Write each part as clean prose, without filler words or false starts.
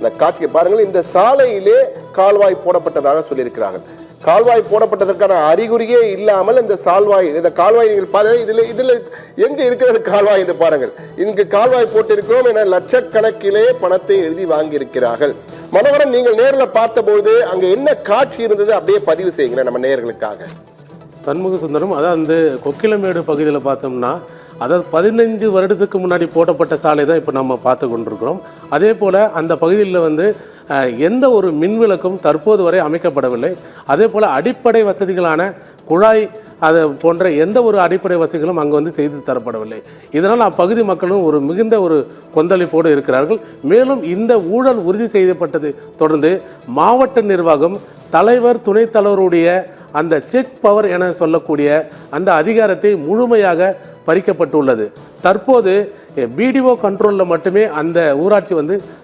இந்த காட்சியை பாருங்கள். இந்த சாலையிலே கால்வாய் போடப்பட்டதாக சொல்லியிருக்கிறார்கள். கால்வாய் போடப்பட்டதற்கான அறிகுறியே இல்லாமல் இந்த கால்வாய் நீங்கள் பாருங்கள். இதுல எங்க இருக்கிறது கால்வாய் என்று பாருங்கள். இங்கு கால்வாய் போட்டிருக்கிறோம் என லட்சக்கணக்கிலே பணத்தை எழுதி வாங்கி இருக்கிறார்கள். மனோகரன், நீங்கள் நேரில் பார்த்தபோது அங்க என்ன காட்சி இருந்தது அப்படியே பதிவு செய்யுங்க நம்ம நேயர்களுக்காக. சண்முக சுந்தரம், அதாவது அந்த கொக்கிலமேடு பகுதியில் பார்த்தோம்னா, அதாவது 15 வருடத்துக்கு முன்னாடி போடப்பட்ட சாலை தான் இப்போ நம்ம பார்த்து கொண்டிருக்கிறோம். அதே போல் அந்த பகுதியில் எந்த ஒரு மின்விளக்கும் தற்போது வரை அமைக்கப்படவில்லை. அதே போல் அடிப்படை வசதிகளான குழாய் அது போன்ற எந்த ஒரு அடிப்படை வசதிகளும் அங்கே செய்து தரப்படவில்லை. இதனால் அப்பகுதி மக்களும் மிகுந்த கொந்தளிப்போடு இருக்கிறார்கள். மேலும் இந்த ஊழல் உறுதி செய்யப்பட்டது தொடர்ந்து மாவட்ட நிர்வாகம் தலைவர் துணைத் தலைவருடைய அந்த செக் பவர் என சொல்லக்கூடிய அந்த அதிகாரத்தை முழுமையாக பறிக்கப்பட்டுள்ளது. தற்போது பிடிஓ கண்ட்ரோலில் மட்டுமே அந்த ஊராட்சி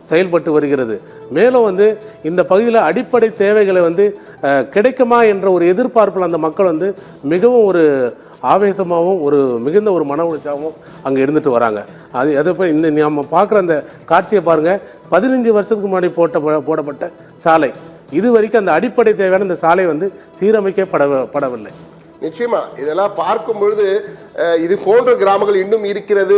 செயல்பட்டு வருகிறது. மேலும் இந்த பகுதியில் அடிப்படை தேவைகளை கிடைக்குமா என்ற ஒரு எதிர்பார்ப்பில் அந்த மக்கள் மிகவும் ஆவேசமாகவும் மிகுந்த மன உளைச்சலாகவும் அங்கே இருந்துட்டு வராங்க. அதே போல் இந்த நம்ம பார்க்குற அந்த காட்சியை பாருங்கள். 15 வருஷத்துக்கு முன்னாடி போடப்பட்ட சாலை, இது வரைக்கும் அந்த அடிப்படை தேவையான இந்த சாலை சீரமைக்கப்படவில்லை. நிச்சயமா இதெல்லாம் பார்க்கும் பொழுது இது போன்ற கிராமங்கள் இன்னும் இருக்கிறது,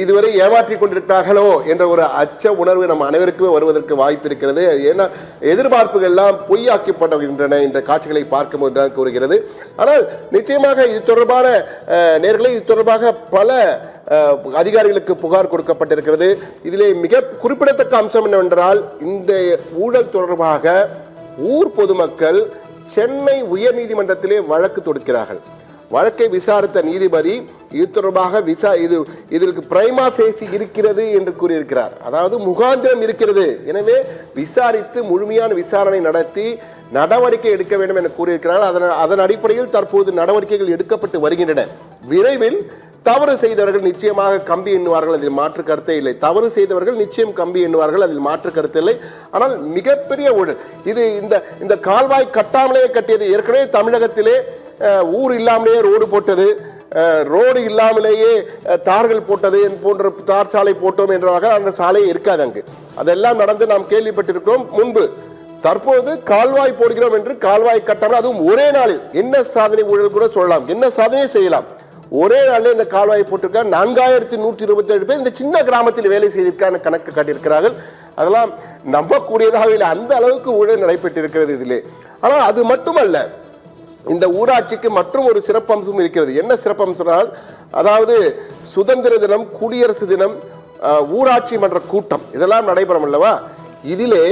இதுவரை ஏமாற்றி கொண்டிருக்கிறார்களோ என்ற ஒரு அச்ச உணர்வு நம்ம அனைவருக்குமே வருவதற்கு வாய்ப்பு இருக்கிறது. ஏன்னா எதிர்பார்ப்புகள் எல்லாம் பொய்யாக்கப்படுகின்றன இந்த காட்சிகளை பார்க்கும்போது கூறுகிறது. ஆனால் நிச்சயமாக இது தொடர்பான நேர்களை இது தொடர்பாக பல அதிகாரிகளுக்கு புகார் கொடுக்கப்பட்டிருக்கிறது. இதிலே மிக குறிப்பிடத்தக்க அம்சம் என்னவென்றால், இந்த ஊழல் தொடர்பாக ஊர் பொதுமக்கள் சென்னை உயர்நீதிமன்றத்திலே வழக்கு தொடுக்கிறார்கள். வழக்கை விசாரித்த நீதிபதி இது தொடர்பாக இதற்கு பிரைமா ஃபேசி இருக்கிறது என்று கூறியிருக்கிறார். அதாவது முகாந்திரம் இருக்கிறது, எனவே விசாரித்து முழுமையான விசாரணை நடத்தி நடவடிக்கை எடுக்க வேண்டும் என கூறியிருக்கிறார்கள். அதன் அடிப்படையில் தற்போது நடவடிக்கைகள் எடுக்கப்பட்டு வருகின்றன. விரைவில் தவறு செய்தவர்கள் நிச்சயமாக கம்பி எண்ணுவார்கள், அதில் மாற்று கருத்தே இல்லை. தவறு செய்தவர்கள் நிச்சயம் கம்பி எண்ணுவார்கள், அதில் மாற்று கருத்து இல்லை. ஆனால் மிகப்பெரிய ஊழல் இது. இந்த கால்வாய் கட்டாமலேயே கட்டியது. ஏற்கனவே தமிழகத்திலே ஊர் இல்லாமலேயே ரோடு போட்டது, ரோடு இல்லாமலேயே தார்கள் போட்டது போன்ற தார் சாலை போட்டோம் என்றாக அந்த சாலையே இருக்காது அங்கு. அதெல்லாம் நடந்து நாம் கேள்விப்பட்டிருக்கிறோம் முன்பு. தற்போது கால்வாய் போடுகிறோம் என்று கால்வாய் கட்டாமல், அதுவும் ஒரே நாளில் என்ன சாதனை ஊழல் கூட சொல்லலாம், என்ன சாதனை செய்யலாம். ஒரே நாளில் இந்த கால்வாயை போட்டிருக்காங்க. 4127 பேர் இந்த சின்ன கிராமத்தில் வேலை செய்திருக்கான கணக்கு காட்டியிருக்கிறார்கள். அதெல்லாம் நம்பக்கூடியதாக இல்லை, அந்த அளவுக்கு ஊழல் நடைபெற்றிருக்கிறது இதிலே. ஆனால் அது மட்டுமல்ல, இந்த ஊராட்சிக்கு மற்றும் ஒரு சிறப்பம்சம் இருக்கிறது. என்ன சிறப்பம்சம்? அதாவது சுதந்திர தினம், குடியரசு தினம், ஊராட்சி மன்ற கூட்டம் இதெல்லாம் நடைபெறும் அல்லவா? இதிலே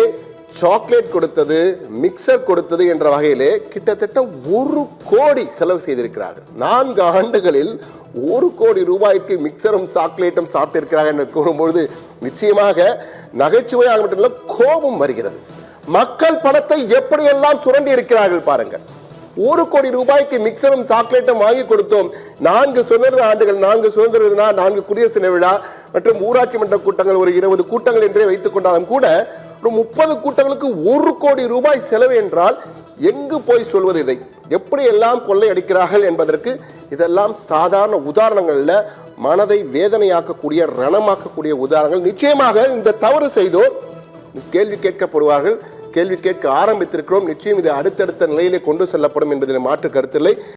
சாக்லேட் கொடுத்தது, மிக்சர் கொடுத்தது என்ற வகையிலே கிட்டத்தட்ட 1 கோடி செலவு செய்திருக்கிறார்கள். 4 ஆண்டுகளில் 1 கோடி ரூபாய்க்கு மிக்சரும் சாக்லேட்டும் சாப்பிட்டிருக்கிறார்கள் என்று கூறும்பொழுது நிச்சயமாக நகைச்சுவையாக மட்டுமல்ல, கோபம் வருகிறது. மக்கள் பணத்தை எப்படியெல்லாம் சுரண்டி இருக்கிறார்கள் பாருங்கள். 1 கோடி ரூபாய்க்கு மிக்சரும் சாக்லேட்டும் வாங்கி கொடுத்தோம். 4 சுதந்திர ஆண்டுகள், 4 சுதந்திர தின, 4 குடியரசு தின விழா மற்றும் ஊராட்சி மன்ற கூட்டங்கள், ஒரு 20 கூட்டங்கள் என்றே வைத்துக் கொண்டாலும் கூட ஒரு 30 கூட்டங்களுக்கு 1 கோடி ரூபாய் செலவு என்றால் எங்கு போய் சொல்வது? இதை எப்படி எல்லாம் கொள்ளை அடிக்கிறார்கள் என்பதற்கு இதெல்லாம் சாதாரண உதாரணங்கள்ல மனதை வேதனையாக்கக்கூடிய, ரணமாக்கக்கூடிய உதாரணங்கள். நிச்சயமாக இந்த தவறு செய்தோர் கேள்வி கேட்கப்படுவார்கள், கேள்வி கேட்க ஆரம்பித்திருக்கிறோம். நிச்சயம் இது அடுத்தடுத்த நிலையிலே கொண்டு செல்லப்படும் என்பதில் மாற்று கருத்தில்லை.